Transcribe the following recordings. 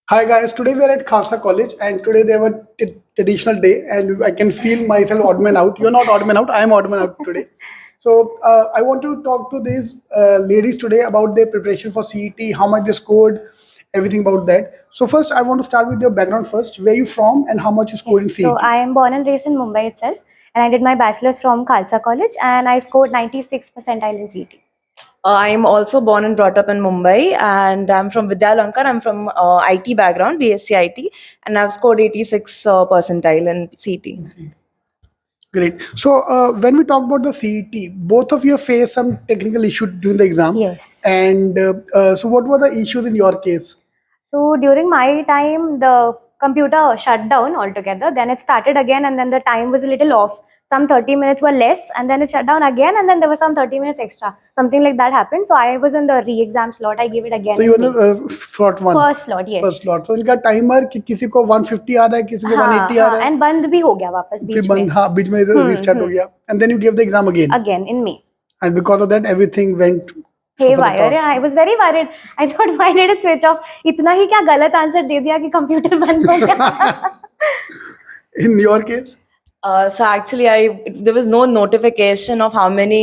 Hi guys, today we are at Kasa College and today they have a traditional day and I can feel myself odd man out. You're not odd man out, I am odd man out today. So I want to talk to these ladies today about their preparation for CET, how much they scored, everything about that. So first I want to start with your background first. Where you from and how much you scored in Yes, so CET? I am born and raised in Mumbai itself, and I did my bachelor's from Khalsa College, and I scored 96 percentile in CET. I'm also born and brought up in Mumbai, and I'm from Vidyalankar. I'm from IT background, BSc IT, and I've scored 86 percentile in CT. Great. So when we talk about the CET, both of you face some technical issue during the exam. Yes. And so what were the issues in your case? So during my time, the computer shut down altogether. Then it started again, and then the time was a little off. Some 30 minutes were less, and then it shut down again, and then there was some 30 minutes extra. Something like that happened. So I was in the re-exam slot. I gave it again. तो in ये May. वाला slot one. First slot, yes. First slot तो इनका timer कि किसी को 150 आ रहा है किसी को 180 आ रहा है एंड बंद भी हो गया वापस फिर बीच में. बंद हाँ बीच में रिस्टार्ट हो गया and then you give the exam again Again in May. And because of that everything went Haywire. Yeah, I was very worried. I thought, why did it switch off? इतना ही क्या गलत आंसर दे दिया कि computer बंद हो गया. In your case So actually, there was no notification of how many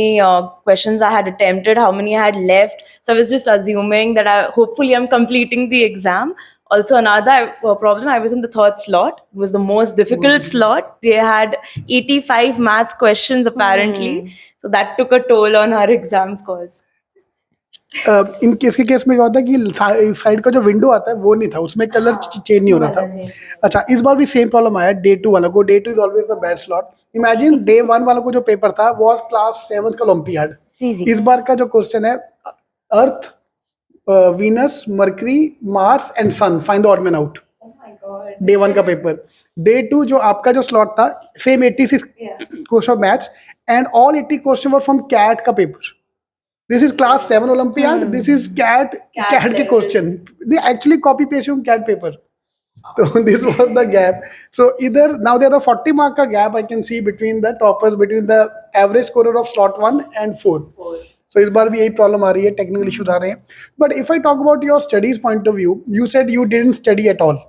questions I had attempted, how many I had left. So I was just assuming that hopefully I'm completing the exam. Also, another problem, I was in the third slot. It was the most difficult slot. They had 85 maths questions apparently. So that took a toll on our exam scores. In case के case में क्या होता है कि side का जो window आता है वो नहीं था उसमें कलर चेंज नहीं हो रहा था अच्छा इस बार भी सेम प्रॉब्लम आया डे 2 वाला को day 2 is always the bad slot imagine day 1 वाला को जो पेपर था वाज क्लास 7 का ओलंपियाड इस बार का जो क्वेश्चन है Earth Venus Mercury Mars and sun find the odd man out day 1 का पेपर डे 2 जो आपका जो स्लॉट था same 86 question of maths and all 80 question were from CAT का paper This is class 7 Olympiad. This is CAT के question. They actually copy paste from CAT paper. So this was the gap. So either now there are 40 mark का gap I can see between the toppers, between the average scorer of slot 1 and 4. So इस बार भी यही problem आ रही है, technical issues आ रहे हैं. But if I talk about your studies point of view, you said you didn't study at all.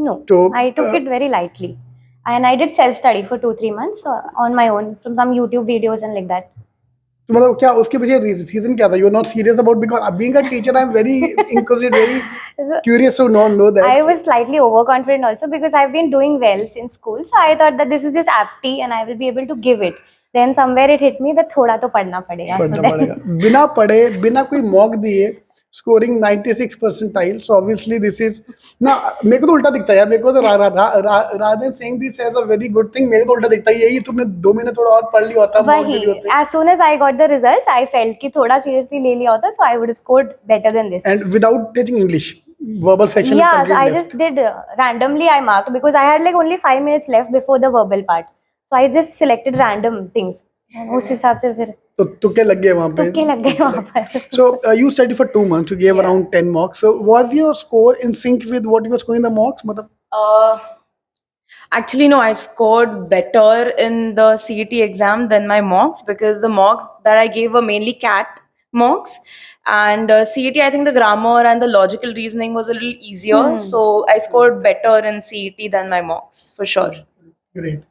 No, So, I took it very lightly. And I did self-study for 2-3 months on my own from some YouTube videos and like that. तो मतलब क्या उसके पीछे reason क्या था you are not serious about because being a teacher I am very inquisitive very curious to know that. I was slightly overconfident also because I've been doing well since school. So I thought that this is just apty and I will be able to give it. Then somewhere it hit me that थोड़ा तो पढ़ना पड़ेगा. पढ़ना पड़ेगा बिना पढ़े बिना कोई मॉक दिए scoring 96 percentile. So obviously this is ना मेरे को तो उल्टा दिखता है यार मेरे को तो rather than saying this as a very good thing मेरे को उल्टा दिखता है यही तुमने 2 महीने थोड़ा और पढ़ लिया होता mock दे दिए होते. As soon as I got the results, I felt कि थोड़ा seriously ले लिया होता, so I would have scored better than this. And without teaching English, verbal section. Yeah, I just did randomly. I marked because I had like only 5 minutes left before the verbal part, so I just selected random things. उस हिसाब से फिर तो तुक्के लग गए वहाँ पे. तुक्के लग गए वहाँ पर. So you studied for 2 months. You gave around 10 mocks. So was your score in sync with what you were scoring in the mocks? मतलब Actually, no, I scored better in the CET exam than my mocks because the mocks that I gave were mainly CAT mocks. And CET, I think the grammar and the logical reasoning was a little easier. So I scored better in CET than my mocks, for sure. Great.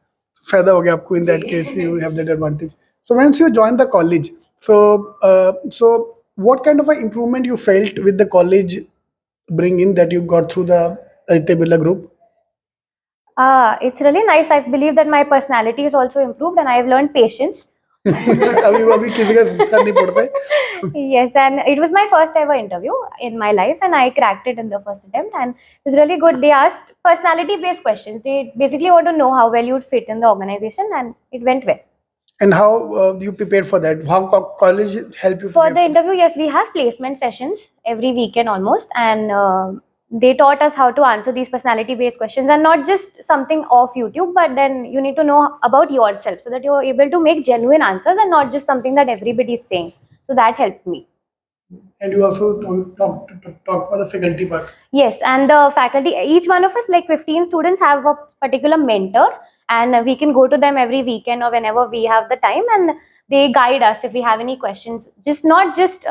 फायदा हो गया आपको in that case. You have that advantage. So once you joined the college, so what kind of an improvement you felt with the college bringing that you got through the Aditya Birla group? It's really nice. I believe that my personality is also improved and I have learned patience. अभी किसी का sir नहीं पड़ता है. Yes, and it was my first ever interview in my life and I cracked it in the first attempt and it was really good. They asked personality based questions. They basically want to know how well you would fit in the organization and it went well. And how you prepared for that? How college help you For the interview? Yes, we have placement sessions every weekend almost, and they taught us how to answer these personality based questions and not just something off YouTube, but then you need to know about yourself so that you're able to make genuine answers and not just something that everybody is saying. So that helped me. And you also talk about the faculty part. Yes, and the faculty, each one of us, like 15 students, have a particular mentor, and we can go to them every weekend or whenever we have the time, and they guide us if we have any questions, just not just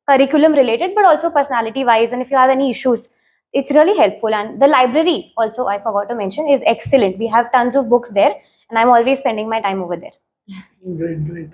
curriculum related, but also personality wise, and if you have any issues, it's really helpful. And the library also, I forgot to mention, is excellent. We have tons of books there, and I'm always spending my time over there. Great, great.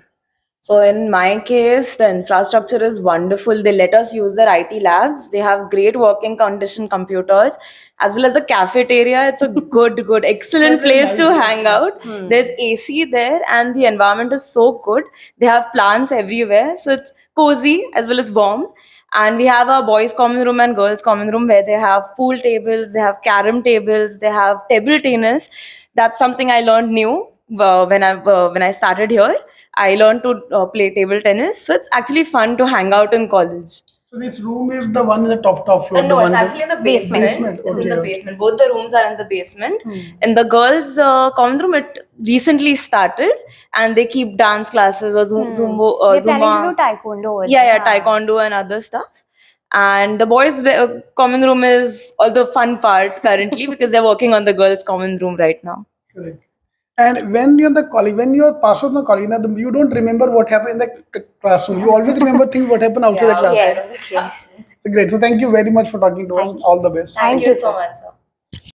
So in my case, the infrastructure is wonderful. They let us use their IT labs. They have great working condition computers, as well as the cafeteria. It's a good, excellent Very place to nice, hang yes. out. There's AC there, and the environment is so good. They have plants everywhere, so it's cozy as well as warm. And we have a boys' common room and girls' common room where they have pool tables, they have carom tables, they have table tennis. That's something I learned new when I started here. I learned to play table tennis, so it's actually fun to hang out in college. So this room is the one in the top floor. No, the it's one actually in the basement. Basement, It's in okay, the okay. basement. Both the rooms are in the basement. In the girls' common room, it recently started, and they keep dance classes or They're planning Zumba. to do taekwondo over Yeah, there. taekwondo and other stuff. And the boys' common room is all the fun part currently because they're working on the girls' common room right now. Correct. And when you're in the college, when you're passed out in the college, you don't remember what happened in the classroom. You always remember things what happened outside the classroom. Yes, yes. So great. So thank you very much for talking to us. Thank you. All the best. Thank Thank you, you so sir. much, sir.